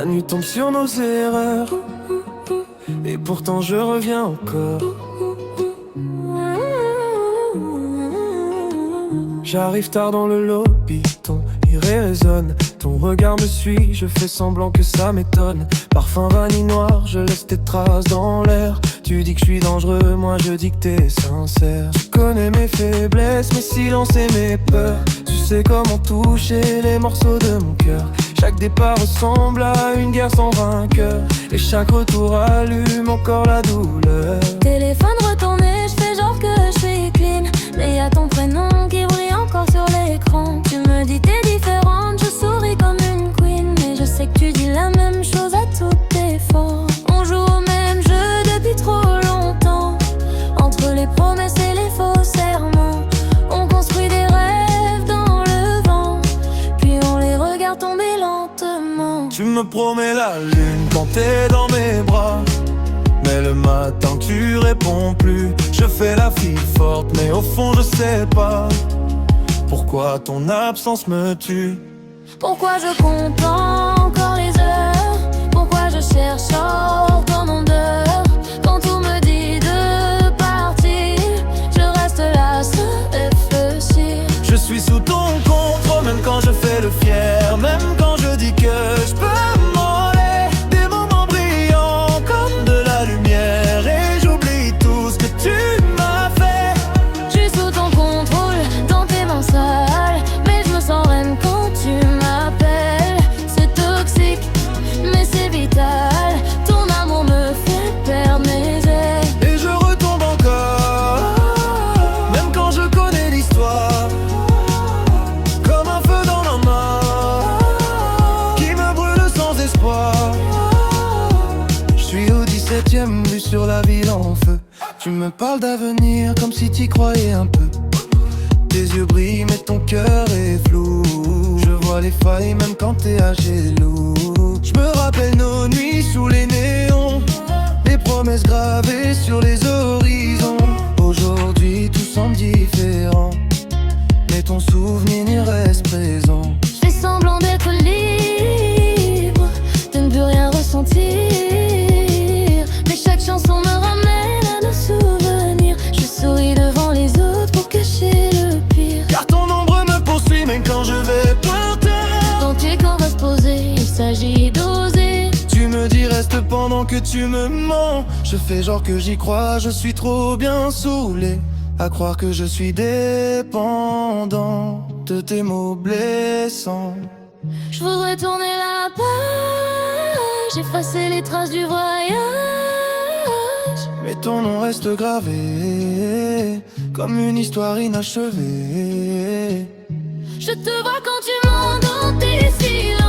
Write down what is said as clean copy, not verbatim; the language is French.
La nuit tombe sur nos erreurs, et pourtant je reviens encore. J'arrive tard dans le lobby, ton iré résonne. Ton regard me suit, je fais semblant que ça m'étonne. Parfum vanille noir, je laisse tes traces dans l'air. Tu dis que je suis dangereux, moi je dis que t'es sincère. Tu connais mes faiblesses, mes silences et mes peurs. Tu sais comment toucher les morceaux de mon cœur. Chaque départ ressemble à une guerre sans vainqueur, et chaque retour allume encore la douleur. Téléphone retourné, je fais genre que je suis clean, mais y'a ton prénom qui brille encore sur l'écran. Tu me dis t'es différente, je souris comme une queen, mais je sais que tu dis la même chose à toutes tes formes. On joue au même jeu depuis trop longtemps, entre les promesses et les faux serments. On construit des rêves dans le vent, puis on les regarde tomber lentement. Tu me promets la lune quand t'es dans mes bras, mais le matin tu réponds plus. Je fais la fille forte, mais au fond je sais pas pourquoi ton absence me tue. Pourquoi je compte encore les heures? Pourquoi je cherche hors ton odeur? Quand tout me dit de partir, je reste là sans réfléchir. Je suis sous ton contrôle, même quand je fais le fier, même quand je dis que je peux m'enlever. Des moments brillants comme de la lumière, et j'oublie tout ce que tu m'as fait. Je suis sous ton contrôle, dans tes mains sales, mais je me sens reine quand tu m'appelles. C'est toxique, mais c'est vital. Ton amour me fait perdre mes ailes. Et je retombe encore, même quand je connais l'histoire, comme un feu dans la main qui me brûle sans espoir. Je suis au 17e, vue sur la ville en feu. Tu me parles d'avenir comme si t'y croyais un peu. Tes yeux brillent mais ton cœur est flou. Je vois les failles même quand t'es à genoux. Je me rappelle nos nuits sous les néons, les promesses gravées sur les horizons. Aujourd'hui tout semble différent, mais ton souvenir reste présent. Je fais semblant d'être libre, de ne plus rien ressentir, mais chaque chanson me ramène à nos souvenirs. Je souris devant les autres pour cacher le pire, Car ton ombre me poursuit même quand je vais par terre. dans tes corps va se poser, il s'agit d'oser. Tu me dis reste pendant que tu me mens. Je fais genre que j'y crois, je suis trop bien saoulé à croire que je suis dépendant de tes mots blessants. Je voudrais tourner la page, effacer les traces du voyage. Mais ton nom reste gravé comme une histoire inachevée. Je te vois quand tu mens dans tes silences.